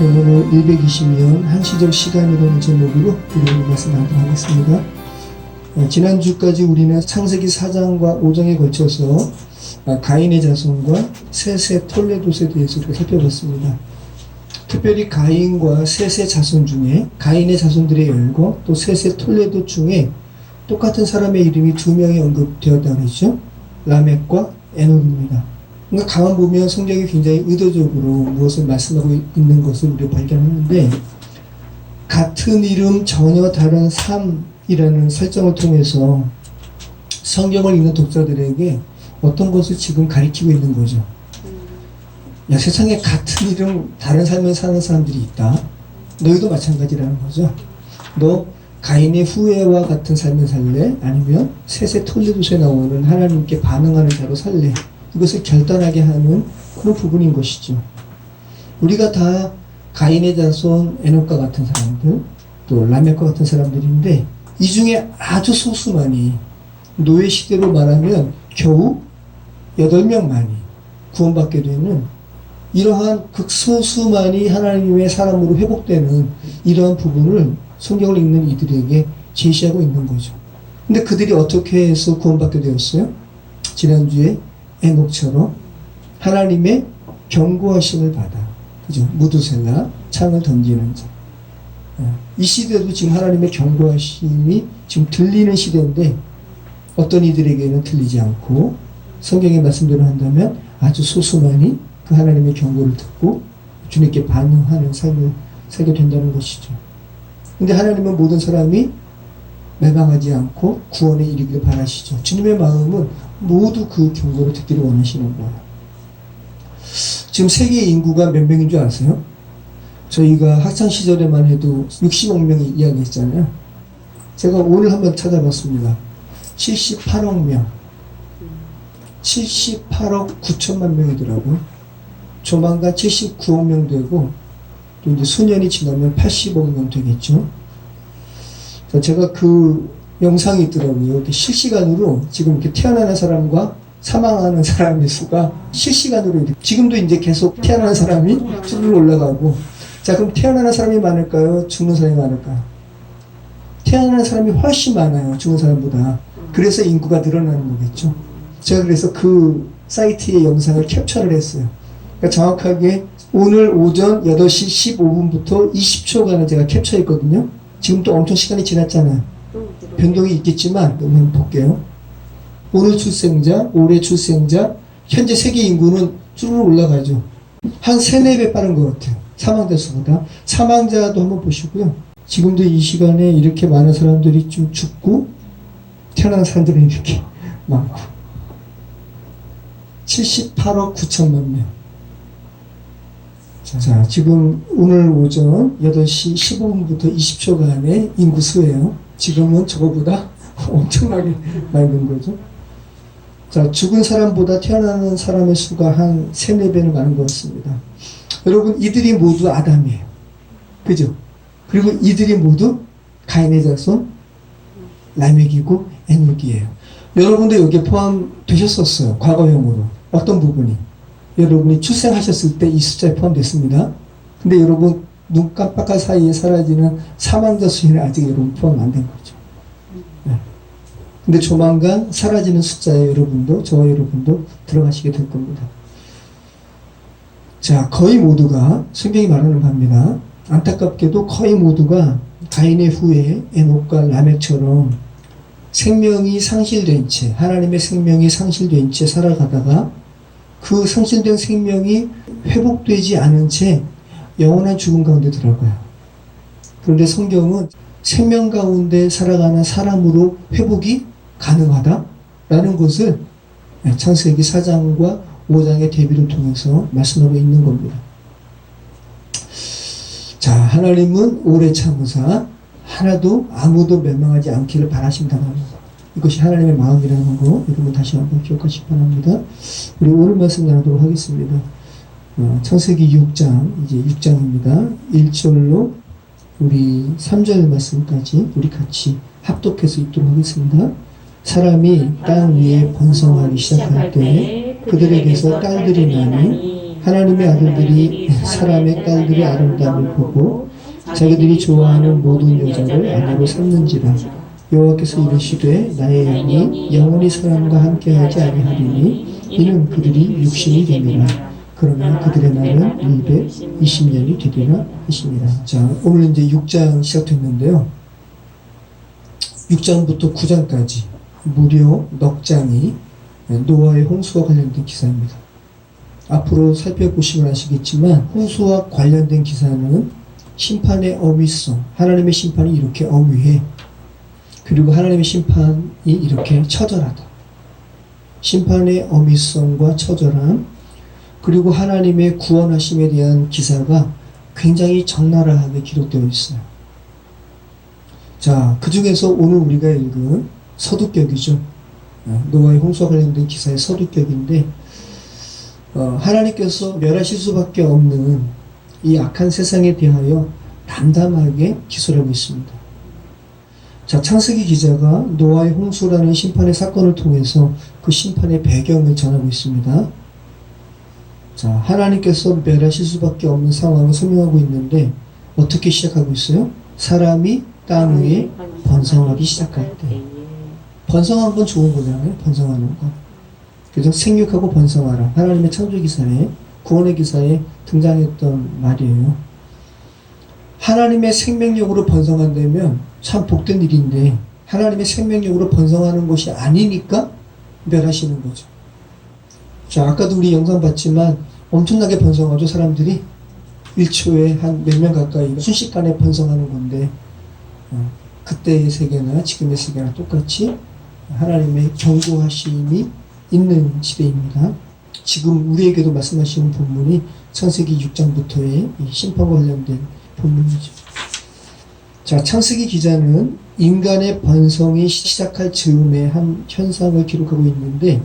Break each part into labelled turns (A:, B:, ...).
A: 오늘 120년 한시적 시간이라는 제목으로 우리 말씀 나누도록 하겠습니다. 지난주까지 우리는 창세기 4장과 5장에 걸쳐서 가인의 자손과 셋의 톨레도스에 대해서 살펴봤습니다. 특별히 가인과 셋의 자손 중에 가인의 자손들의 열과 또 셋의 톨레도 중에 똑같은 사람의 이름이 두 명이 언급되었다고 했죠. 라멕과 에녹입니다. 그러니까 가만 보면 성경이 굉장히 의도적으로 무엇을 말씀하고 있는 것을 우리가 발견하는데, 같은 이름 전혀 다른 삶이라는 설정을 통해서 성경을 읽는 독자들에게 어떤 것을 지금 가리키고 있는 거죠. 야, 세상에 같은 이름 다른 삶을 사는 사람들이 있다. 너희도 마찬가지라는 거죠. 너 가인의 후예와 같은 삶을 살래? 아니면 셋의 톨레도스에 나오는 하나님께 반응하는 자로 살래? 이것을 결단하게 하는 그런 부분인 것이죠. 우리가 다 가인의 자손 에녹과 같은 사람들, 또 라멕과 같은 사람들인데, 이 중에 아주 소수만이, 노예 시대로 말하면 겨우 8명만이 구원받게 되는, 이러한 극소수만이 하나님의 사람으로 회복되는 이러한 부분을 성경을 읽는 이들에게 제시하고 있는 거죠. 근데 그들이 어떻게 해서 구원받게 되었어요? 지난주에 에녹처럼 하나님의 경고하심을 받아, 그죠? 무두셀라, 창을 던지는 자. 이 시대도 지금 하나님의 경고하심이 지금 들리는 시대인데, 어떤 이들에게는 들리지 않고, 성경의 말씀대로 한다면 아주 소수만이 그 하나님의 경고를 듣고 주님께 반응하는 삶을 살게 된다는 것이죠. 근데 하나님은 모든 사람이 멸망하지 않고 구원에 이르기를 바라시죠. 주님의 마음은 모두 그 경고를 듣기를 원하시는 거예요. 지금 세계 인구가 몇 명인 줄 아세요? 저희가 학창시절에만 해도 60억 명이 이야기했잖아요. 제가 오늘 한번 찾아봤습니다. 78억 명. 78억 9천만 명이더라고요. 조만간 79억 명 되고, 또 이제 수년이 지나면 80억 명 되겠죠. 제가 그 영상이 있더라고요. 이렇게 실시간으로 지금 이렇게 태어나는 사람과 사망하는 사람의 수가 실시간으로 이렇게, 지금도 이제 계속 태어나는 사람이 쭉 올라가고, 자, 그럼 태어나는 사람이 많을까요? 죽는 사람이 많을까요? 태어나는 사람이 훨씬 많아요. 죽는 사람보다. 그래서 인구가 늘어나는 거겠죠. 제가 그래서 그 사이트의 영상을 캡처를 했어요. 그러니까 정확하게 오늘 오전 8시 15분부터 20초간을 제가 캡처했거든요. 지금 또 엄청 시간이 지났잖아요. 변동이 있겠지만 한번 볼게요. 오늘 출생자, 올해 출생자, 현재 세계 인구는 쭈르륵 올라가죠. 한 3-4배 빠른 것 같아요. 사망자 수보다. 사망자도 한번 보시고요. 지금도 이 시간에 이렇게 많은 사람들이 좀 죽고, 태어난 사람들은 이렇게 많고. 78억 9천만 명. 자, 지금 오늘 오전 8시 15분부터 20초간의 인구수예요. 지금은 저거보다 엄청나게 많이 는 거죠. 자, 죽은 사람보다 태어나는 사람의 수가 한 3-4배는 많은 것 같습니다. 여러분, 이들이 모두 아담이에요. 그죠? 그리고 이들이 모두 가인의 자손 라멕이고 에녹이에요. 여러분도 여기에 포함되셨었어요. 과거형으로. 어떤 부분이? 여러분이 출생하셨을 때 이 숫자에 포함됐습니다. 근데 여러분 눈 깜빡할 사이에 사라지는 사망자 수에는 아직 여러분 포함 안 된 거죠. 네. 근데 조만간 사라지는 숫자에 여러분도, 저와 여러분도 들어가시게 될 겁니다. 자, 거의 모두가, 성경이 말하는 바입니다. 안타깝게도 거의 모두가 가인의 후예 에녹과 라멕처럼 생명이 상실된 채, 하나님의 생명이 상실된 채 살아가다가 그 상실된 생명이 회복되지 않은 채 영원한 죽음 가운데 들어가요. 그런데 성경은 생명 가운데 살아가는 사람으로 회복이 가능하다라는 것을 창세기 4장과 5장의 대비를 통해서 말씀하고 있는 겁니다. 자, 하나님은 오래 참으사 하나도 아무도 멸망하지 않기를 바라신다는 것. 이것이 하나님의 마음이라는 거, 여러분 다시 한번 기억하시기 바랍니다. 우리 오늘 말씀 나누도록 하겠습니다. 창세기 6장, 이제 6장입니다. 1절로 우리 3절 말씀까지 우리 같이 합독해서 읽도록 하겠습니다. 사람이 땅 위에 번성하기 시작할 때 그들에게서 딸들이 나니 하나님의 아들들이 사람의 딸들의 아름다움을 보고 자기들이 좋아하는 모든 여자를 아내로 삼는지라. 여호와께서 이르시되 나의 영이 영원히 사람과 함께하지 아니하리니 이는 그들이 육신이 되리라. 그러나 그들의 날은 120년이 되리라 하시니라. 자, 오늘 이제 6장 시작됐는데요. 6장부터 9장까지 무려 넉 장이 노아의 홍수와 관련된 기사입니다. 앞으로 살펴보시면 아시겠지만 홍수와 관련된 기사는 심판의 엄위성, 하나님의 심판이 이렇게 엄위해. 그리고 하나님의 심판이 이렇게 처절하다. 심판의 엄위성과 처절함, 그리고 하나님의 구원하심에 대한 기사가 굉장히 적나라하게 기록되어 있어요. 자, 그 중에서 오늘 우리가 읽은 서두격이죠. 노아의 홍수와 관련된 기사의 서두격인데, 하나님께서 멸하실 수밖에 없는 이 악한 세상에 대하여 담담하게 기술하고 있습니다. 자, 창세기 기자가 노아의 홍수라는 심판의 사건을 통해서 그 심판의 배경을 전하고 있습니다. 자, 하나님께서 멸하실 수밖에 없는 상황을 설명하고 있는데 어떻게 시작하고 있어요? 사람이 땅 위에 번성하기 시작할 때. 번성한 건 좋은 거잖아요. 번성하는 거. 그래서 생육하고 번성하라. 하나님의 창조 기사에, 구원의 기사에 등장했던 말이에요. 하나님의 생명력으로 번성한다면 참 복된 일인데 하나님의 생명력으로 번성하는 것이 아니니까 멸하시는 거죠. 자, 아까도 우리 영상 봤지만 엄청나게 번성하죠. 사람들이 1초에 한 몇 명 가까이 순식간에 번성하는 건데 그때의 세계나 지금의 세계나 똑같이 하나님의 경고하심이 있는 시대입니다. 지금 우리에게도 말씀하시는 본문이 창세기 6장부터의 심판과 관련된 본문이죠. 자, 창세기 기자는 인간의 번성이 시작할 즈음의 한 현상을 기록하고 있는데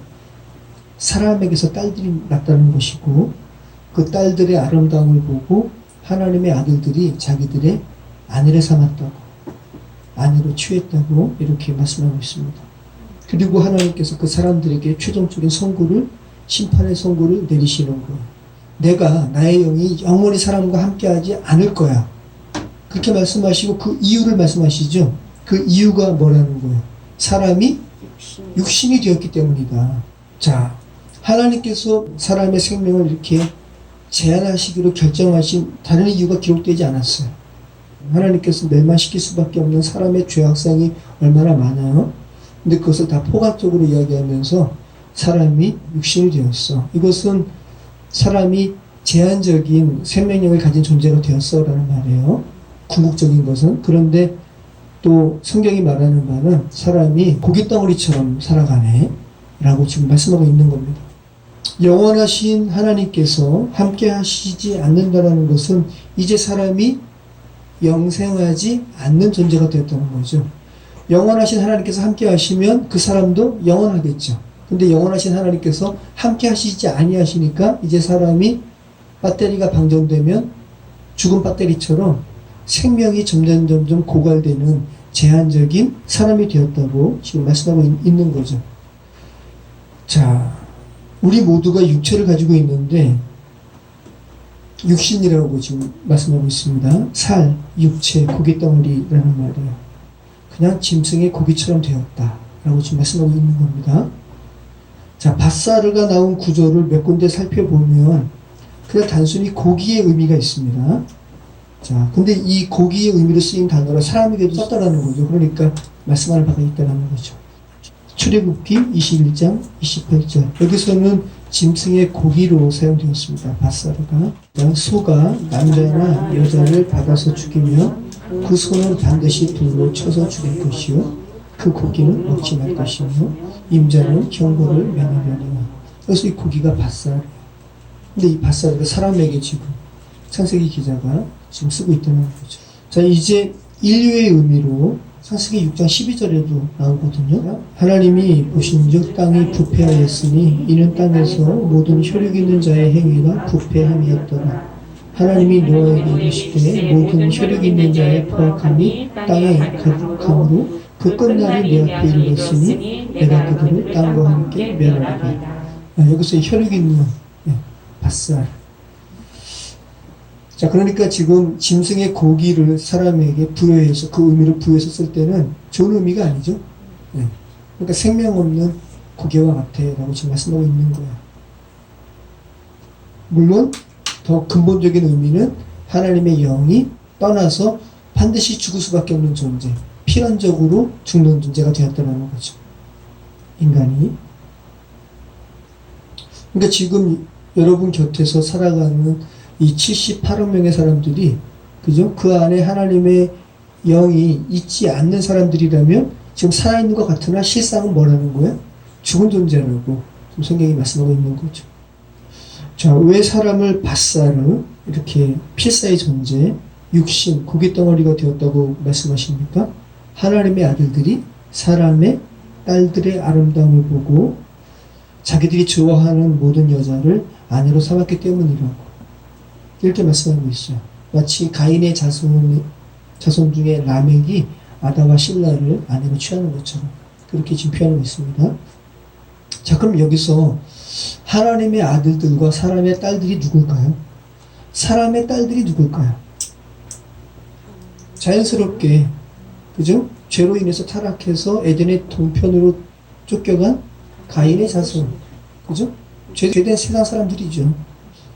A: 사람에게서 딸들이 났다는 것이고 그 딸들의 아름다움을 보고 하나님의 아들들이 자기들의 아내를 삼았다고, 아내로 취했다고 이렇게 말씀하고 있습니다. 그리고 하나님께서 그 사람들에게 최종적인 선고를, 심판의 선고를 내리시는 거예요. 내가, 나의 영이 영원히 사람과 함께하지 않을 거야. 그렇게 말씀하시고 그 이유를 말씀하시죠. 그 이유가 뭐라는 거예요? 사람이 육신이 되었기 때문이다. 자, 하나님께서 사람의 생명을 이렇게 제한하시기로 결정하신 다른 이유가 기록되지 않았어요. 하나님께서 멸망시킬 수밖에 없는 사람의 죄악성이 얼마나 많아요. 근데 그것을 다 포괄적으로 이야기하면서 사람이 육신이 되었어. 이것은 사람이 제한적인 생명력을 가진 존재가 되었어 라는 말이에요. 궁극적인 것은. 그런데 또 성경이 말하는 바는 사람이 고깃덩어리처럼 살아가네 라고 지금 말씀하고 있는 겁니다. 영원하신 하나님께서 함께 하시지 않는다는 것은 이제 사람이 영생하지 않는 존재가 되었다는 거죠. 영원하신 하나님께서 함께 하시면 그 사람도 영원하겠죠. 근데 영원하신 하나님께서 함께 하시지 아니하시니까 이제 사람이 배터리가 방전되면 죽은 배터리처럼 생명이 점점 고갈되는 제한적인 사람이 되었다고 지금 말씀하고 있는 거죠. 자, 우리 모두가 육체를 가지고 있는데 육신이라고 지금 말씀하고 있습니다. 살, 육체, 고깃덩어리라는 말이에요. 그냥 짐승의 고기처럼 되었다 라고 지금 말씀하고 있는 겁니다. 자, 밧사르가 나온 구절을 몇 군데 살펴보면 그냥 단순히 고기의 의미가 있습니다. 자, 근데 이 고기의 의미로 쓰인 단어를 사람에게도 썼다라는 거죠. 그러니까 말씀하는 바가 있다라는 거죠. 출애굽기 21장 28절. 여기서는 짐승의 고기로 사용되었습니다. 밧사르가. 소가 남자나 여자를 받아서 죽이며 그 소는 반드시 돌로 쳐서 죽일 것이요 그 고기는 먹지 말 것이며 임자는 경고를 면하려니와. 그래서 이 고기가 밧사르. 근데 이 밧사르가 사람에게 지금 창세기 기자가 지금 쓰고 있다는 거죠. 자, 이제 인류의 의미로 창세기 6장 12절에도 나오거든요. 하나님이 보신즉 땅이 부패하였으니 이는 땅에서 모든 혈육 있는 자의 행위가 부패함이었더라. 하나님이 노아에게 이르시되 모든 혈육 있는 자의 포악함이 땅에 가득함으로 그 끝날이 내 앞에 이르렀으니 내가 그들을 땅과 함께 멸하리라. 여기서 혈육 있는 밧살, 자, 그러니까 지금 짐승의 고기를 사람에게 부여해서 그 의미를 부여해서 쓸 때는 좋은 의미가 아니죠. 네. 그러니까 생명 없는 고기와 같아라고 지금 말씀하고 있는 거예요. 물론 더 근본적인 의미는 하나님의 영이 떠나서 반드시 죽을 수밖에 없는 존재, 필연적으로 죽는 존재가 되었다는 거죠. 인간이. 그러니까 지금 여러분 곁에서 살아가는 이 78억 명의 사람들이, 그죠? 그 안에 하나님의 영이 있지 않는 사람들이라면 지금 살아있는 것 같으나 실상은 뭐라는 거예요? 죽은 존재라고 좀 성경이 말씀하고 있는 거죠. 자, 왜 사람을 바사르, 이렇게 필사의 존재, 육신, 고깃덩어리가 되었다고 말씀하십니까? 하나님의 아들들이 사람의 딸들의 아름다움을 보고 자기들이 좋아하는 모든 여자를 아내로 삼았기 때문이라고 이렇게 말씀하고 있어요. 마치 가인의 자손 중에 라멕이 아다와 실라를 아내로 취하는 것처럼 그렇게 지금 표현하고 있습니다. 자, 그럼 여기서 하나님의 아들들과 사람의 딸들이 누굴까요? 사람의 딸들이 누굴까요? 자연스럽게, 그죠? 죄로 인해서 타락해서 에덴의 동편으로 쫓겨간 가인의 자손, 그죠? 죄된 세상 사람들이죠.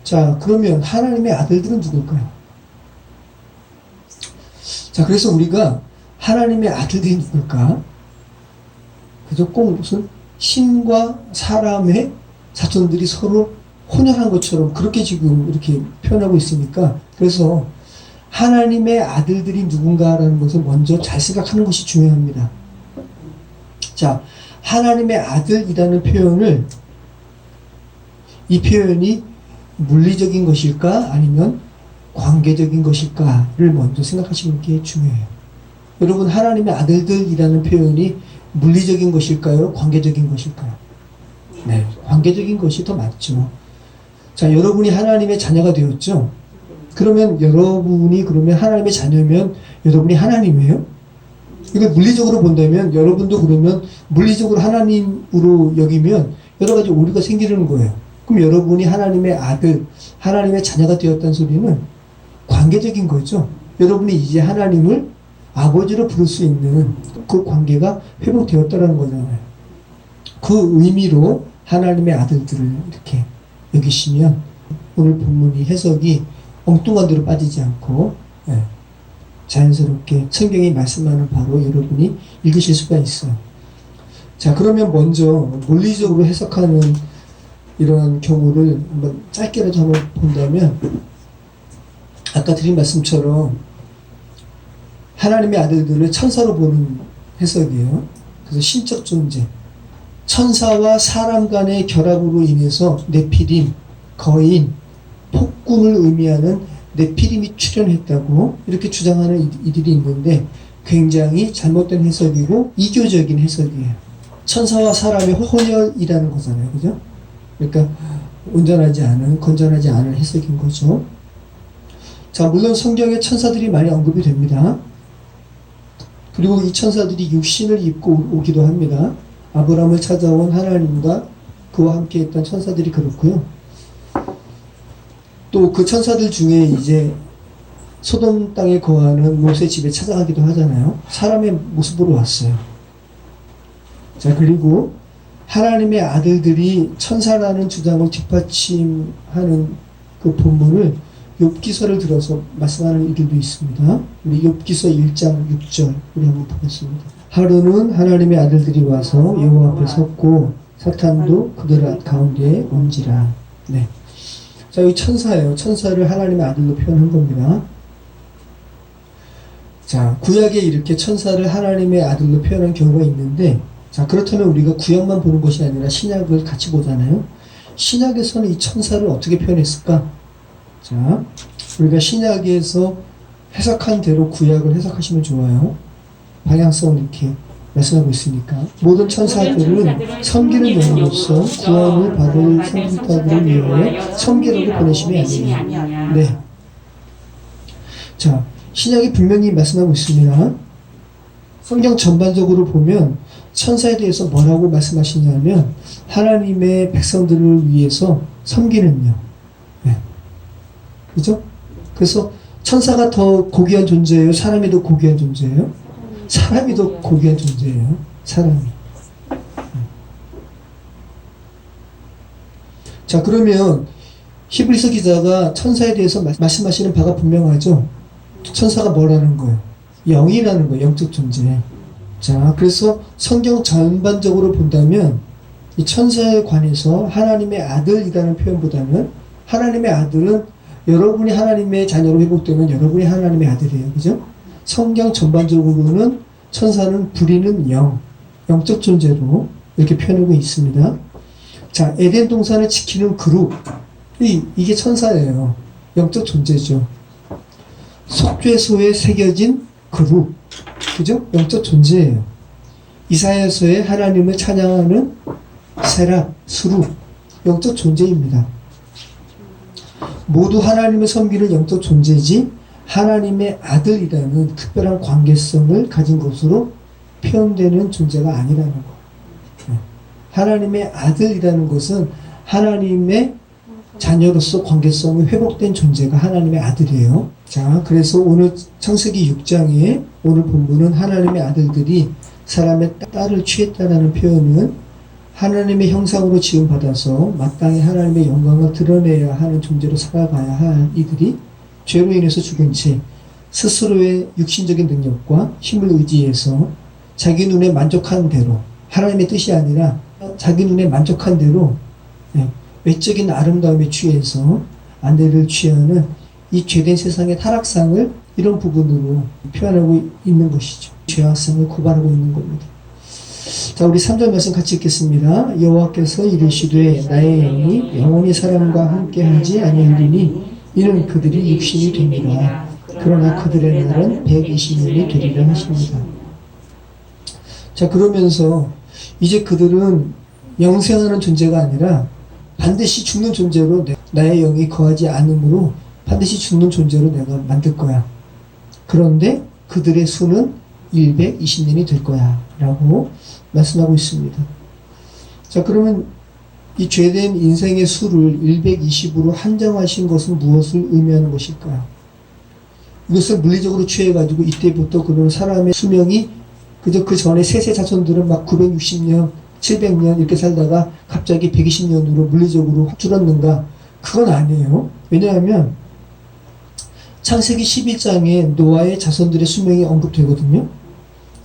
A: 자, 그러면 하나님의 아들들은 누굴까요? 자, 그래서 우리가 하나님의 아들들이 누굴까? 그죠? 꼭 무슨 신과 사람의 자손들이 서로 혼혈한 것처럼 그렇게 지금 이렇게 표현하고 있으니까, 그래서 하나님의 아들들이 누군가라는 것을 먼저 잘 생각하는 것이 중요합니다. 자, 하나님의 아들이라는 표현을, 이 표현이 물리적인 것일까 아니면 관계적인 것일까를 먼저 생각하시는 게 중요해요. 여러분, 하나님의 아들들이라는 표현이 물리적인 것일까요? 관계적인 것일까요? 네, 관계적인 것이 더 맞죠. 자, 여러분이 하나님의 자녀가 되었죠? 그러면 여러분이 그러면 하나님의 자녀면 여러분이 하나님이에요? 이걸 물리적으로 본다면 여러분도 그러면 물리적으로 하나님으로 여기면 여러 가지 오류가 생기는 거예요. 그럼 여러분이 하나님의 아들, 하나님의 자녀가 되었다는 소리는 관계적인 거죠. 여러분이 이제 하나님을 아버지로 부를 수 있는 그 관계가 회복되었다는 거잖아요. 그 의미로 하나님의 아들들을 이렇게 여기시면 오늘 본문이 해석이 엉뚱한 데로 빠지지 않고 자연스럽게 성경이 말씀하는 바로 여러분이 읽으실 수가 있어요. 자, 그러면 먼저 물리적으로 해석하는 이런 경우를 한번 짧게라도 한번 본다면, 아까 드린 말씀처럼 하나님의 아들들을 천사로 보는 해석이에요. 그래서 신적 존재, 천사와 사람 간의 결합으로 인해서 네피림, 거인, 폭군을 의미하는 네피림이 출현했다고 이렇게 주장하는 이들이 있는데 굉장히 잘못된 해석이고 이교적인 해석이에요. 천사와 사람의 혼혈이라는 거잖아요. 그죠? 그러니까 온전하지 않은, 건전하지 않은 해석인 거죠. 자, 물론 성경에 천사들이 많이 언급이 됩니다. 그리고 이 천사들이 육신을 입고 오기도 합니다. 아브라함을 찾아온 하나님과 그와 함께 했던 천사들이 그렇고요. 또 그 천사들 중에 이제 소돔 땅에 거하는 롯의 집에 찾아가기도 하잖아요. 사람의 모습으로 왔어요. 자, 그리고 하나님의 아들들이 천사라는 주장을 뒷받침하는 그 본문을 욥기서를 들어서 말씀하는 이들도 있습니다. 우리 욥기서 1장 6절 우리 한번 보겠습니다. 하루는 하나님의 아들들이 와서 여호와 앞에 섰고 사탄도 그들 가운데에 온지라. 네. 자, 여기 천사예요. 천사를 하나님의 아들로 표현한 겁니다. 자, 구약에 이렇게 천사를 하나님의 아들로 표현한 경우가 있는데, 자, 그렇다면 우리가 구약만 보는 것이 아니라 신약을 같이 보잖아요. 신약에서는 이 천사를 어떻게 표현했을까? 자, 우리가 신약에서 해석한 대로 구약을 해석하시면 좋아요. 방향성을 이렇게 말씀하고 있으니까. 모든 천사들은 섬기는 영으로서 구원을 받을 성도들을 위하여 섬기라고 보내심이 아니에요. 네. 자, 신약이 분명히 말씀하고 있습니다. 성경 전반적으로 보면 천사에 대해서 뭐라고 말씀하시냐면 하나님의 백성들을 위해서 섬기는 영. 네. 그죠? 그래서 천사가 더 고귀한 존재예요? 사람이 더 고귀한 존재예요? 사람이 더 고귀한 존재예요. 사람이. 자, 그러면 히브리서 기자가 천사에 대해서 말씀하시는 바가 분명하죠. 천사가 뭐라는 거예요? 영이라는 거예요. 영적 존재. 자, 그래서 성경 전반적으로 본다면 이 천사에 관해서 하나님의 아들이라는 표현보다는 하나님의 아들은 여러분이 하나님의 자녀로 회복되면 여러분이 하나님의 아들이에요. 그죠? 성경 전반적으로는 천사는 부리는 영적 존재로 이렇게 표현하고 있습니다. 자, 에덴 동산을 지키는 그룹. 이게 천사예요. 영적 존재죠. 속죄소에 새겨진 그룹. 그죠? 영적 존재예요. 이사야서에 하나님을 찬양하는 세랍, 수룹. 영적 존재입니다. 모두 하나님을 섬기는 영적 존재지 하나님의 아들이라는 특별한 관계성을 가진 것으로 표현되는 존재가 아니라는 거. 하나님의 아들이라는 것은 하나님의 자녀로서 관계성이 회복된 존재가 하나님의 아들이에요. 자, 그래서 오늘 창세기 6장에 오늘 본문은 하나님의 아들들이 사람의 딸을 취했다라는 표현은 하나님의 형상으로 지음받아서 마땅히 하나님의 영광을 드러내야 하는 존재로 살아가야 할 이들이 죄로 인해서 죽은 채 스스로의 육신적인 능력과 힘을 의지해서 자기 눈에 만족한 대로 하나님의 뜻이 아니라 자기 눈에 만족한 대로 외적인 아름다움에 취해서 안대를 취하는 이 죄된 세상의 타락상을 이런 부분으로 표현하고 있는 것이죠. 죄악성을 고발하고 있는 겁니다. 자, 우리 3절 말씀 같이 읽겠습니다. 여호와께서 이르시되 나의 영이 영원히 사람과 함께하지 아니하리니 이는 그들이 육신이 됩니다. 그러나 그들의 날은 120년이 되리라 하십니다. 자, 그러면서 이제 그들은 영생하는 존재가 아니라 반드시 죽는 존재로 나의 영이 거하지 않으므로 반드시 죽는 존재로 내가 만들 거야. 그런데 그들의 수는 120년이 될 거야 라고 말씀하고 있습니다. 자, 그러면 이 죄된 인생의 수를 120으로 한정하신 것은 무엇을 의미하는 것일까요? 이것을 물리적으로 취해가지고 이때부터 그런 사람의 수명이 그저 그 전에 세세 자손들은 막 960년, 700년 이렇게 살다가 갑자기 120년으로 물리적으로 줄었는가? 그건 아니에요. 왜냐하면 창세기 11장에 노아의 자손들의 수명이 언급되거든요.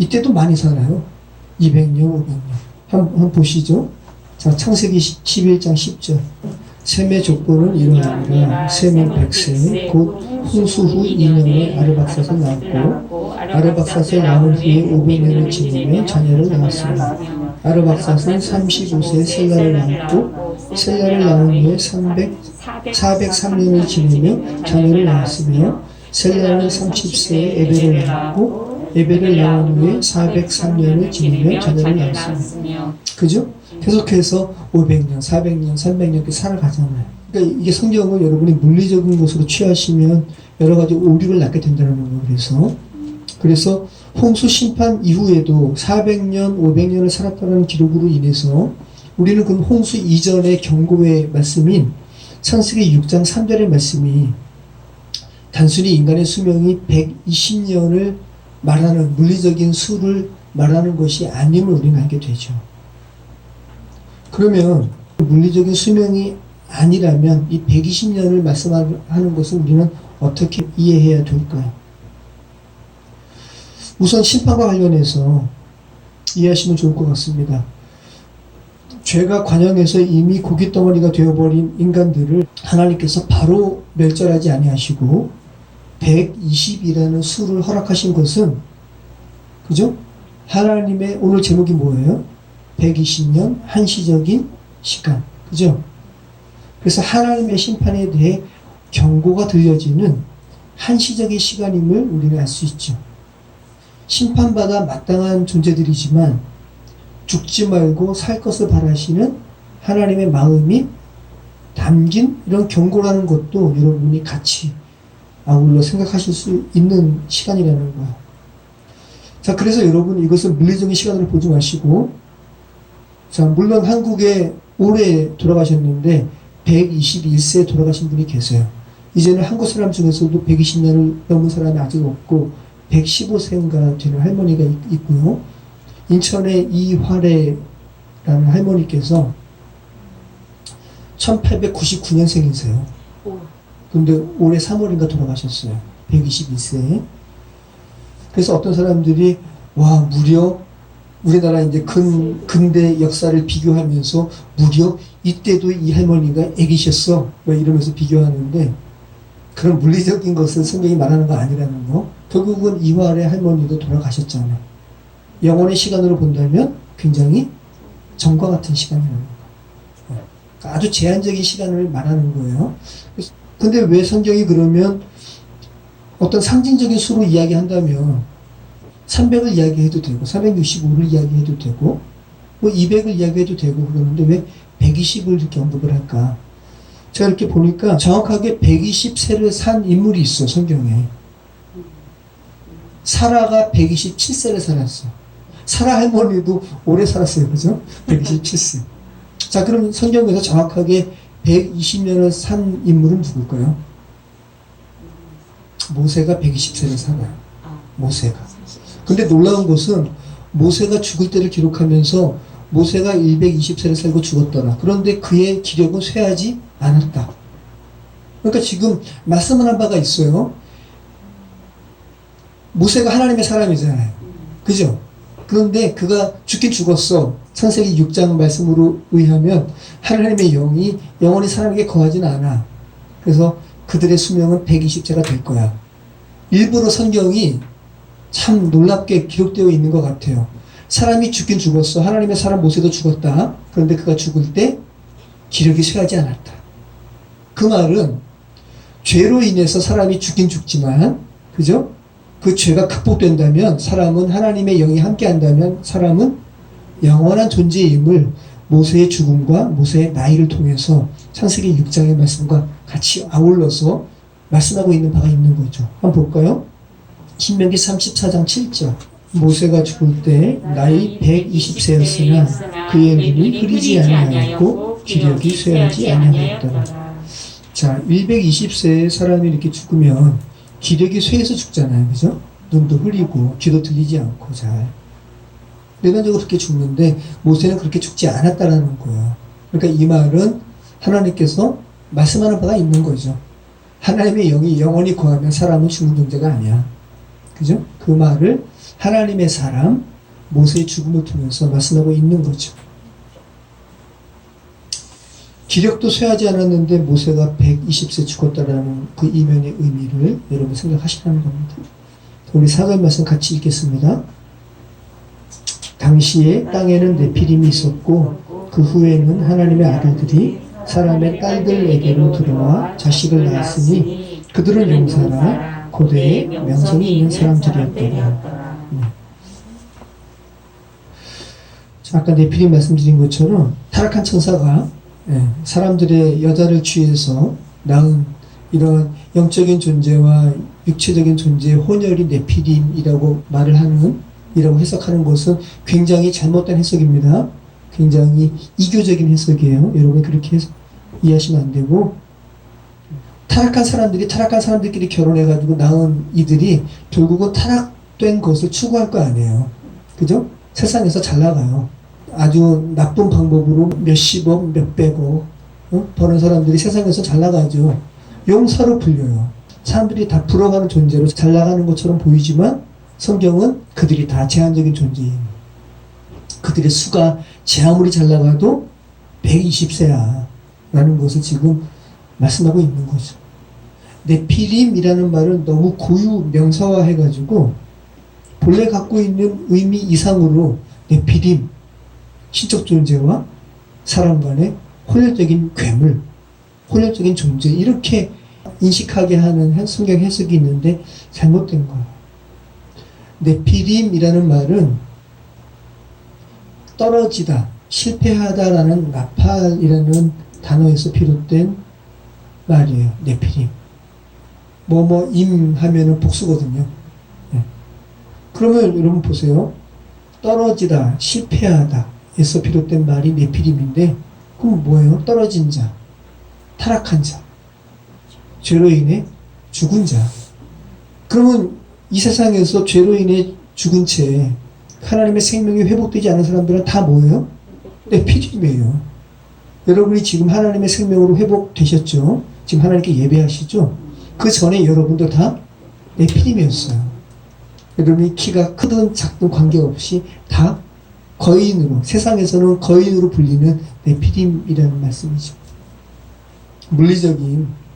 A: 이때도 많이 살아요. 200년, 500년. 한번 보시죠. 자, 창세기 11장 10절. 셈의 족보는 이러하니라. 셈은 100세, 곧 홍수 후 2년에 아르박삿을 낳았고, 아르박삿을 낳은 후에 500년을 지내며 자녀를 낳았습니다. 아르박삿은 35세에 셀라를 낳았고, 셀라를 낳은 후에 403년을 지내며 자녀를 낳았으며, 셀라는 30세에 에벨을 낳았고, 에벨을 낳은 후에 403년을 지내며 자녀를 낳았습니다. 그죠? 계속해서 500년, 400년, 300년 이렇게 살아가잖아요. 그러니까 이게 성경을 여러분이 물리적인 것으로 취하시면 여러 가지 오류를 낳게 된다는 거예요. 그래서 홍수 심판 이후에도 400년, 500년을 살았다는 기록으로 인해서 우리는 그 홍수 이전의 경고의 말씀인 창세기 6장 3절의 말씀이 단순히 인간의 수명이 120년을 말하는 물리적인 수를 말하는 것이 아님을 우리는 알게 되죠. 그러면 물리적인 수명이 아니라면 이 120년을 말씀하는 것을 우리는 어떻게 이해해야 될까요? 우선 심판과 관련해서 이해하시면 좋을 것 같습니다. 죄가 관영해서 이미 고깃덩어리가 되어버린 인간들을 하나님께서 바로 멸절하지 아니하시고 120이라는 수를 허락하신 것은, 그죠? 하나님의 오늘 제목이 뭐예요? 120년 한시적인 시간. 그죠? 그래서 하나님의 심판에 대해 경고가 들려지는 한시적인 시간임을 우리는 알 수 있죠. 심판받아 마땅한 존재들이지만 죽지 말고 살 것을 바라시는 하나님의 마음이 담긴 이런 경고라는 것도 여러분이 같이 아울러 생각하실 수 있는 시간이라는 거예요. 자, 그래서 여러분 이것을 물리적인 시간으로 보지 마시고, 자, 물론 한국에 올해 돌아가셨는데 121세에 돌아가신 분이 계세요. 이제는 한국 사람 중에서도 120년을 넘은 사람이 아직 없고 115세인가 되는 할머니가 있고요. 인천의 이화래라는 할머니께서 1899년생이세요. 근데 올해 3월인가 돌아가셨어요. 122세. 그래서 어떤 사람들이 와, 무려 우리나라 이제 근대 역사를 비교하면서 무려 이때도 이 할머니가 애기셨어, 뭐 이러면서 비교하는데, 그런 물리적인 것을 성경이 말하는 거 아니라는 거. 결국은 이화의 할머니도 돌아가셨잖아요. 영혼의 시간으로 본다면 굉장히 전과 같은 시간이라는 거예요. 아주 제한적인 시간을 말하는 거예요. 근데 왜 성경이 그러면 어떤 상징적인 수로 이야기한다면 300을 이야기해도 되고 365를 이야기해도 되고 뭐 200을 이야기해도 되고 그러는데 왜 120을 이렇게 언급을 할까? 제가 이렇게 보니까 정확하게 120세를 산 인물이 있어, 성경에. 사라가 127세를 살았어. 사라 할머니도 오래 살았어요. 그죠? 127세. 자, 그럼 성경에서 정확하게 120년을 산 인물은 누굴까요? 모세가 120세를 살아요. 모세가. 근데 놀라운 것은 모세가 죽을 때를 기록하면서 모세가 120세를 살고 죽었더라. 그런데 그의 기력은 쇠하지 않았다. 그러니까 지금 말씀을 한 바가 있어요. 모세가 하나님의 사람이잖아요. 그죠? 그런데 그가 죽긴 죽었어. 창세기 6장 말씀으로 의하면 하나님의 영이 영원히 사람에게 거하지는 않아. 그래서 그들의 수명은 120세가 될 거야. 일부러 성경이 참 놀랍게 기록되어 있는 것 같아요. 사람이 죽긴 죽었어. 하나님의 사람 모세도 죽었다. 그런데 그가 죽을 때 기력이 쇠하지 않았다. 그 말은 죄로 인해서 사람이 죽긴 죽지만, 그죠? 그 죄가 극복된다면, 사람은 하나님의 영이 함께한다면 사람은 영원한 존재임을 모세의 죽음과 모세의 나이를 통해서 창세기 6장의 말씀과 같이 아울러서 말씀하고 있는 바가 있는 거죠. 한번 볼까요? 신명기 34장 7절. 모세가 죽을 때 나이 120세였으나 그의 눈이 흐리지 아니하였고 기력이 쇠하지 아니하였더라. 자, 120세의 사람이 이렇게 죽으면 기력이 쇠해서 죽잖아요. 그죠? 눈도 흐리고 귀도 들리지 않고 잘. 일반적으로 그렇게 죽는데 모세는 그렇게 죽지 않았다라는 거예요. 그러니까 이 말은 하나님께서 말씀하는 바가 있는 거죠. 하나님의 영이 영원히 거하면 사람은 죽는 존재가 아니야. 그죠? 그 말을 하나님의 사람 모세의 죽음을 통해서 말씀하고 있는 거죠. 기력도 쇠하지 않았는데 모세가 120세 죽었다라는 그 이면의 의미를 여러분 생각하시라는 겁니다. 우리 사절 말씀 같이 읽겠습니다. 당시에 땅에는 네피림이 있었고 그 후에는 하나님의 아들들이 사람의 딸들에게로 들어와 자식을 낳았으니 그들을 용사라 고대에 명성이 있는 사람들이었더라. 아까 네피림 말씀드린 것처럼 타락한 천사가 사람들의 여자를 취해서 낳은 이런 영적인 존재와 육체적인 존재의 혼혈이 네피림이라고 말을 하는, 이라고 해석하는 것은 굉장히 잘못된 해석입니다. 굉장히 이교적인 해석이에요. 여러분 그렇게 이해하시면 안 되고, 타락한 사람들끼리 결혼해가지고 낳은 이들이 결국은 타락된 것을 추구할 거 아니에요. 그죠? 세상에서 잘 나가요. 아주 나쁜 방법으로 몇십억, 몇백억 버는 사람들이 세상에서 잘 나가죠. 용사로 불려요. 사람들이 다 부러워하는 존재로 잘 나가는 것처럼 보이지만 성경은 그들이 다 제한적인 존재예요. 그들의 수가 제 아무리 잘 나가도 120세야 라는 것을 지금 말씀하고 있는 거죠. 네피림이라는 말을 너무 고유 명사화 해가지고 본래 갖고 있는 의미 이상으로 네피림, 신적 존재와 사람 간의 혼혈적인 괴물, 혼혈적인 존재, 이렇게 인식하게 하는 성경 해석이 있는데 잘못된 거예요. 네피림이라는 말은 떨어지다, 실패하다라는 나팔이라는 단어에서 비롯된 말이에요. 네피림. 뭐뭐임 하면은 복수거든요. 네. 그러면 여러분 보세요. 떨어지다, 실패하다 에서 비롯된 말이 네피림인데, 그럼 뭐예요? 떨어진 자, 타락한 자. 죄로 인해 죽은 자. 그러면 이 세상에서 죄로 인해 죽은 채 하나님의 생명이 회복되지 않은 사람들은 다 뭐예요? 네피림이에요. 여러분이 지금 하나님의 생명으로 회복되셨죠? 지금 하나님께 예배하시죠? 그 전에 여러분도 다 네피림이었어요. 여러분이 키가 크든 작든 관계없이 다 거인으로, 세상에서는 거인으로 불리는 네피림이라는 말씀이죠. 물리적인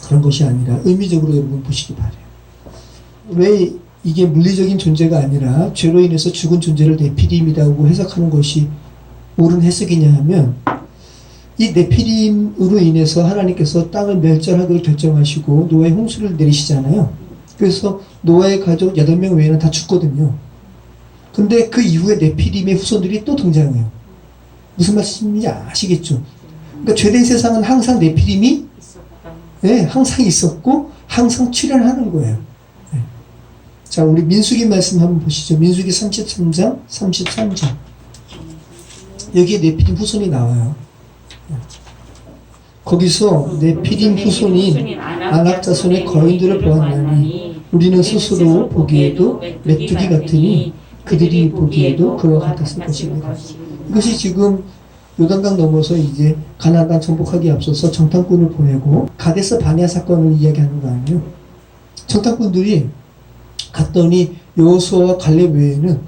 A: 그런 것이 아니라 의미적으로 여러분 보시기 바래요. 왜 이게 물리적인 존재가 아니라 죄로 인해서 죽은 존재를 네피림이라고 해석하는 것이 옳은 해석이냐 하면, 이 네피림으로 인해서 하나님께서 땅을 멸절하기로 결정하시고 노아의 홍수를 내리시잖아요. 그래서 노아의 가족 8명 외에는 다 죽거든요. 근데 그 이후에 네피림의 후손들이 또 등장해요. 무슨 말씀인지 아시겠죠? 그러니까 죄된 세상은 항상 네피림이 항상 있었고 항상 출현하는 거예요. 자, 우리 민수기 말씀 한번 보시죠. 민수기 33장 33절. 여기에 네피림 후손이 나와요. 거기서 네피림 후손인 아낙 자손의 거인들을 보았나니 우리는 스스로 보기에도 메뚜기 같으니 그들이 보기에도 그와 같았을 것입니다. 이것이 지금 요단강 넘어서 이제 가나안 땅 정복하기에 앞서서 정탐꾼을 보내고 가데스 바네아 사건을 이야기하는 거 아니에요. 정탐꾼들이 갔더니 여호수아와 갈렙 외에는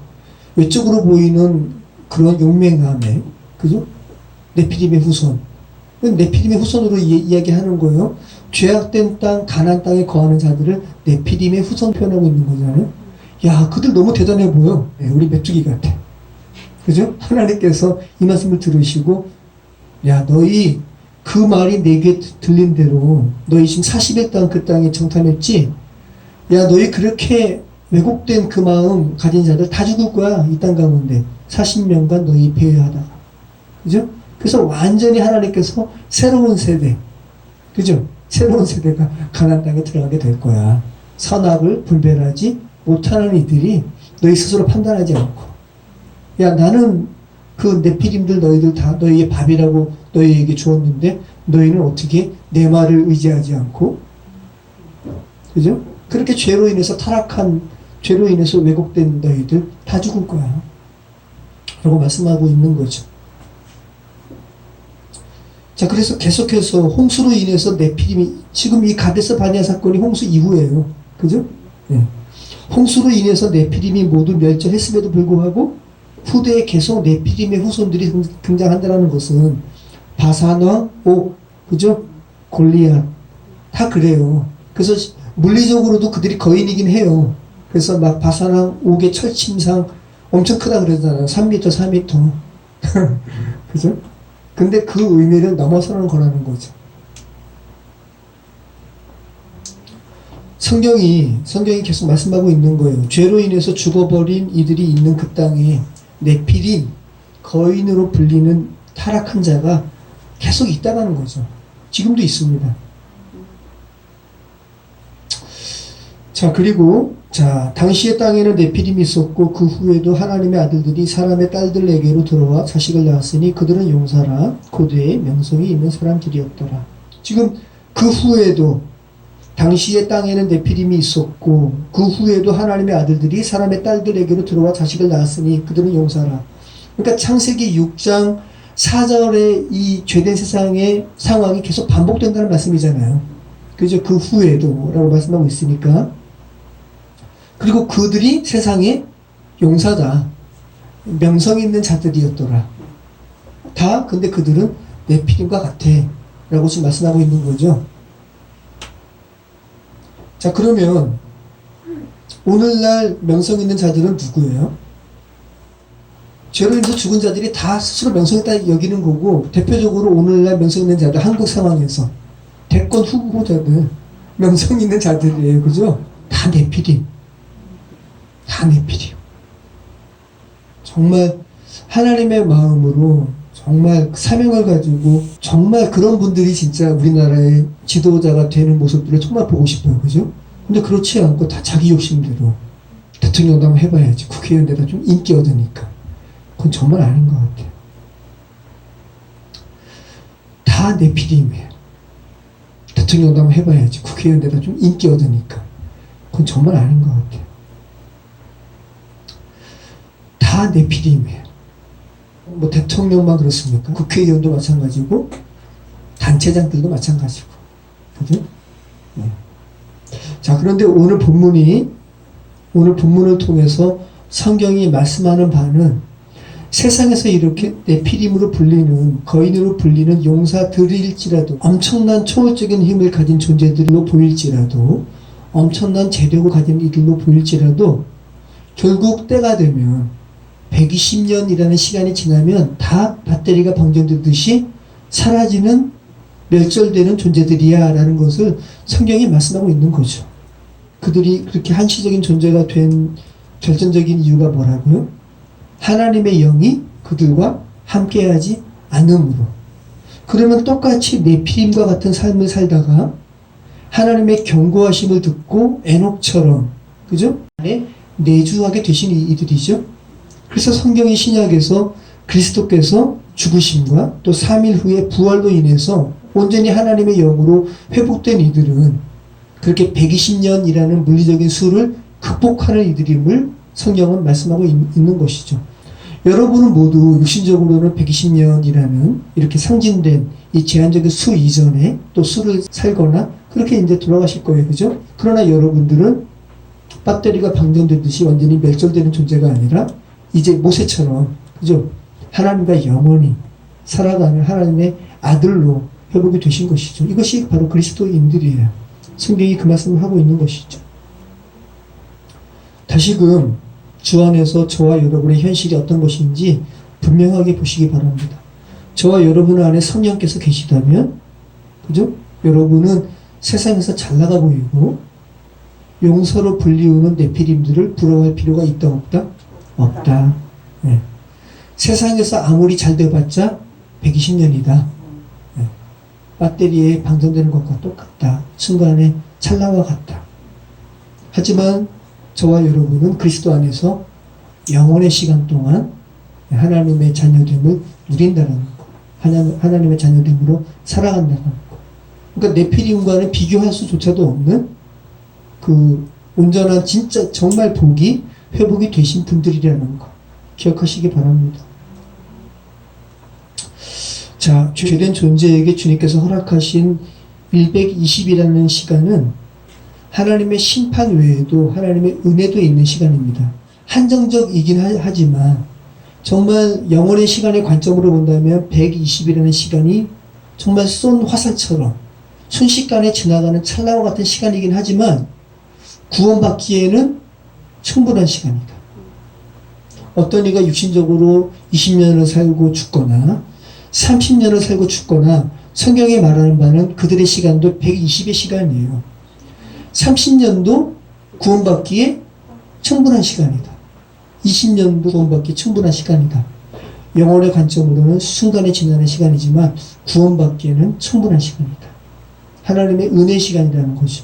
A: 외적으로 보이는 그런 용맹함에, 그죠? 네피림의 후손. 네피림의 후손으로 이야기하는 거예요. 죄악된 땅, 가나안 땅에 거하는 자들을 네피림의 후손 표현하고 있는 거잖아요. 야, 그들 너무 대단해 보여. 우리 메뚜기 같아. 그죠? 하나님께서 이 말씀을 들으시고, 야, 너희 그 말이 내게 들린 대로 너희 지금 40일 동안 그 땅에 정탐했지? 야, 너희 그렇게 왜곡된 그 마음 가진 자들 다 죽을 거야. 이 땅 가운데 40년간 너희 배회하다가. 그죠? 그래서 완전히 하나님께서 새로운 세대, 그죠? 새로운 세대가 가나안 땅에 들어가게 될 거야. 선악을 분별하지 못하는 이들이 너희 스스로 판단하지 않고, 야, 나는 그 네피림들 너희들 다 너희의 밥이라고 너희에게 주었는데 너희는 어떻게 내 말을 의지하지 않고, 그죠? 그렇게 죄로 인해서 타락한, 죄로 인해서 왜곡된 너희들 다 죽을 거야 라고 말씀하고 있는 거죠. 자, 그래서 계속해서 홍수로 인해서 네피림이, 지금 이 가데스 바네아 사건이 홍수 이후예요. 그죠? 네. 홍수로 인해서 네피림이 모두 멸절했음에도 불구하고 후대에 계속 네피림의 후손들이 등장한다는 것은 바산왕, 옥, 그죠? 골리앗 다 그래요. 그래서 물리적으로도 그들이 거인이긴 해요. 그래서 막 바산왕, 옥의 철침상 엄청 크다 그러잖아요. 3m, 4m. 그죠? 근데 그 의미를 넘어서는 거라는 거죠. 성경이 계속 말씀하고 있는 거예요. 죄로 인해서 죽어버린 이들이 있는 그 땅에 네피림, 거인으로 불리는 타락한 자가 계속 있다는 거죠. 지금도 있습니다. 자, 그리고 당시의 땅에는 네피림이 있었고 그 후에도 하나님의 아들들이 사람의 딸들에게로 들어와 자식을 낳았으니 그들은 용사라 고대의 명성이 있는 사람들이었더라. 지금 그 후에도 당시의 땅에는 네피림이 있었고 그 후에도 하나님의 아들들이 사람의 딸들에게로 들어와 자식을 낳았으니 그들은 용사라. 그러니까 창세기 6장 4절의 이 죄된 세상의 상황이 계속 반복된다는 말씀이잖아요. 그죠? 그 후에도 라고 말씀하고 있으니까. 그리고 그들이 세상의 용사다. 명성 있는 자들이었더라. 다 근데 그들은 네피림과 같아. 라고 지금 말씀하고 있는 거죠. 자, 그러면 오늘날 명성 있는 자들은 누구예요? 죄로 인해서 죽은 자들이 다 스스로 명성 있다 여기는 거고, 대표적으로 오늘날 명성 있는 자들, 한국 상황에서 대권 후보자들 명성 있는 자들이에요. 그죠? 다 네피림. 다 네피림. 정말 하나님의 마음으로 정말 사명을 가지고 정말 그런 분들이 진짜 우리나라의 지도자가 되는 모습들을 정말 보고 싶어요. 그죠? 근데 그렇지 않고 다 자기 욕심대로 대통령도 한번 해봐야지. 국회의원 되다 좀 인기 얻으니까. 그건 정말 아닌 것 같아요. 다 네피림이에요. 대통령도 한번 해봐야지. 국회의원 되다 좀 인기 얻으니까. 그건 정말 아닌 것 같아요. 다 네피림이에요. 뭐 대통령만 그렇습니까? 국회의원도 마찬가지고 단체장들도 마찬가지고. 그죠? 네. 자, 그런데 오늘 본문을 통해서 성경이 말씀하는 바는 세상에서 이렇게 네피림으로 불리는, 거인으로 불리는 용사들일지라도, 엄청난 초월적인 힘을 가진 존재들로 보일지라도, 엄청난 재력을 가진 이들로 보일지라도, 결국 때가 되면 120년이라는 시간이 지나면 다 배터리가 방전되듯이 사라지는, 멸절되는 존재들이야 라는 것을 성경이 말씀하고 있는 거죠. 그들이 그렇게 한시적인 존재가 된 결정적인 이유가 뭐라고요? 하나님의 영이 그들과 함께하지 않으므로. 그러면 똑같이 네피림과 같은 삶을 살다가 하나님의 경고하심을 듣고 에녹처럼, 그죠? 내주하게 되신 이들이죠. 그래서 성경이 신약에서 그리스도께서 죽으심과 또 3일 후에 부활로 인해서 온전히 하나님의 영으로 회복된 이들은 그렇게 120년이라는 물리적인 수를 극복하는 이들임을 성경은 말씀하고 있는 것이죠. 여러분은 모두 육신적으로는 120년이라는 이렇게 상징된 이 제한적인 수 이전에 또 수를 살거나 그렇게 이제 돌아가실 거예요. 그죠? 그러나 여러분들은 배터리가 방전되듯이 완전히 멸절되는 존재가 아니라 이제 모세처럼, 그죠? 하나님과 영원히 살아가는 하나님의 아들로 회복이 되신 것이죠. 이것이 바로 그리스도인들이에요. 성경이 그 말씀을 하고 있는 것이죠. 다시금 주 안에서 저와 여러분의 현실이 어떤 것인지 분명하게 보시기 바랍니다. 저와 여러분 안에 성령께서 계시다면, 그죠? 여러분은 세상에서 잘 나가 보이고 용서로 불리우는 네피림들을 부러워할 필요가 있다 없다? 없다. 네. 세상에서 아무리 잘 되어봤자 120년이다. 네. 배터리에 방전되는 것과 똑같다. 순간의 찰나와 같다. 하지만 저와 여러분은 그리스도 안에서 영원의 시간 동안 하나님의 자녀됨을 누린다는 것, 하나님의 자녀됨으로 살아간다는 것. 그러니까 네피림과는 비교할 수조차도 없는 그 온전한 진짜 정말 복이 회복이 되신 분들이라는 것 기억하시기 바랍니다. 자, 죄된 존재에게 주님께서 허락하신 120이라는 시간은 하나님의 심판 외에도 하나님의 은혜도 있는 시간입니다. 한정적이긴 하지만 정말 영원의 시간의 관점으로 본다면 120이라는 시간이 정말 쏜 화살처럼 순식간에 지나가는 찰나와 같은 시간이긴 하지만 구원받기에는 충분한 시간이다. 어떤 이가 육신적으로 20년을 살고 죽거나 30년을 살고 죽거나 성경이 말하는 바는 그들의 시간도 120의 시간이에요. 30년도 구원받기에 충분한 시간이다. 20년도 구원받기에 충분한 시간이다. 영혼의 관점으로는 순간에 지나는 시간이지만 구원받기에는 충분한 시간이다. 하나님의 은혜 시간이라는 거죠.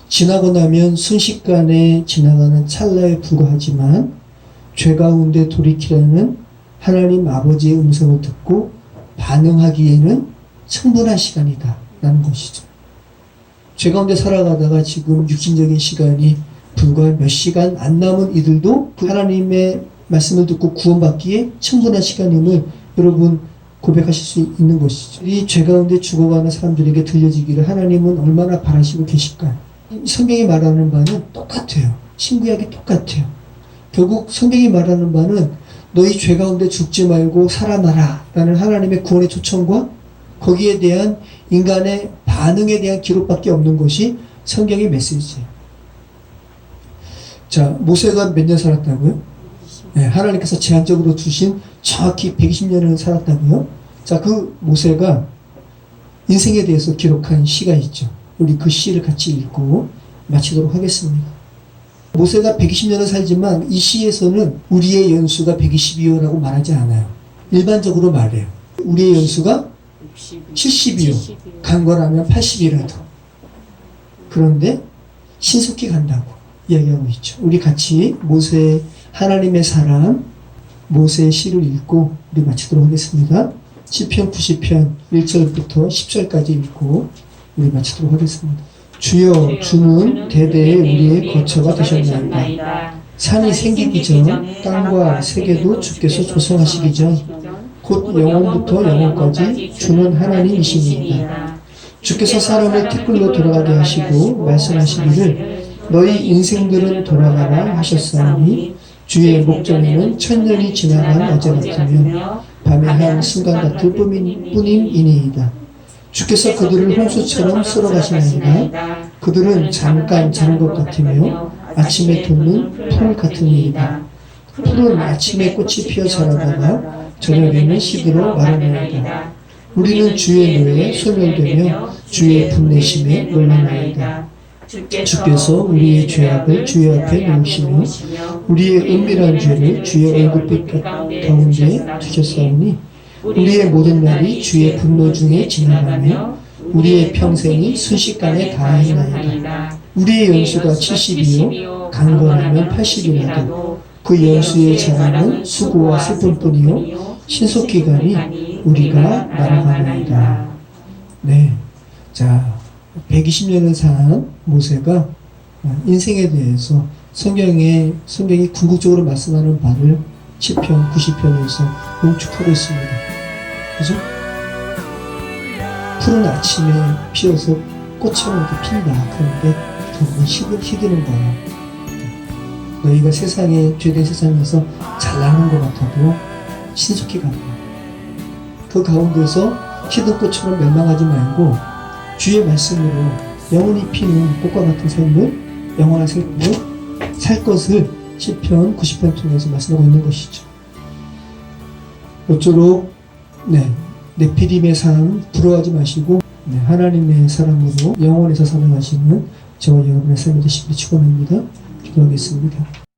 A: 지나고 나면 순식간에 지나가는 찰나에 불과하지만 죄 가운데 돌이키라는 하나님 아버지의 음성을 듣고 반응하기에는 충분한 시간이다 라는 것이죠. 죄 가운데 살아가다가 지금 육신적인 시간이 불과 몇 시간 안 남은 이들도 하나님의 말씀을 듣고 구원받기에 충분한 시간임을 여러분 고백하실 수 있는 것이죠. 이 죄 가운데 죽어가는 사람들에게 들려지기를 하나님은 얼마나 바라시고 계실까요? 성경이 말하는 바는 똑같아요. 신구약이 똑같아요. 결국 성경이 말하는 바는 너희 죄 가운데 죽지 말고 살아나라 라는 하나님의 구원의 초청과 거기에 대한 인간의 반응에 대한 기록밖에 없는 것이 성경의 메시지예요. 자, 모세가 몇 년 살았다고요? 네, 하나님께서 제한적으로 주신 정확히 120년을 살았다고요? 자, 그 모세가 인생에 대해서 기록한 시가 있죠. 우리 그 시를 같이 읽고 마치도록 하겠습니다. 모세가 120년을 살지만 이 시에서는 우리의 연수가 120이요라고 말하지 않아요. 일반적으로 말해요. 우리의 연수가 70이요. 간과라면 80이라도. 그런데 신속히 간다고 이야기하고 있죠. 우리 같이 모세 하나님의 사람 모세의 시를 읽고 우리 마치도록 하겠습니다. 시편 90편 1절부터 10절까지 읽고 우리 마치도록 하겠습니다. 주여, 주는 대대에 우리의 거처가 되셨나이다. 산이 생기기 전 땅과 세계도 주께서 조성하시기 전 곧 영원부터 영원까지 주는 하나님이시니이다. 주께서 사람을 티끌로 돌아가게 하시고 말씀하시기를 너희 인생들은 돌아가라 하셨사오니 주의 목전에는 천년이 지나간 어제 같으며 밤의 한 순간 같을 뿐임이니이다. 주께서 그들을 홍수처럼 쓸어가시나이다. 그들은 잠깐 자는 것 같으며 아침에 돋는 풀 같으니이다. 풀은 아침에 꽃이 피어 자라다가 저녁에는 시들어 마르나이다. 우리는 주의 노에 소멸되며 주의 분내심에 놀라나이다. 주께서 우리의 죄악을 주의 앞에 놓으시며 우리의 은밀한 죄를 주의 얼굴빛 가운데 두셨사오니 우리의 모든 날이 주의 분노 중에 지나가며 우리의 평생이 순식간에 다하나이다. 우리의 연수가 70이요 강건하면 80이라도 그 연수의 자랑은 수고와 슬픔뿐이요 신속히 가니 우리가 날아가나이다. 네, 자 120년을 산 모세가 인생에 대해서 성경이 궁극적으로 말씀하는 바를 10편, 90편에서 농축하고 있습니다. 그죠? 푸른 아침에 피어서 꽃처럼 이렇게 핀다. 그런데 결국은 시드는 거야. 너희가 죄된 세상에서 잘 나가는 것 같아도 신속히 간다. 그 가운데서 시든 꽃처럼 멸망하지 말고 주의 말씀으로 영원히 피는 꽃과 같은 삶을, 영원한 생명을 살 것을 10편, 90편 통해서 말씀하고 있는 것이죠. 모쪼록 네피림의 삶 부러워하지 마시고 하나님의 사랑으로 영원에서 살아가시는 저와 여러분의 삶이 되시길 축원합니다. 기도하겠습니다.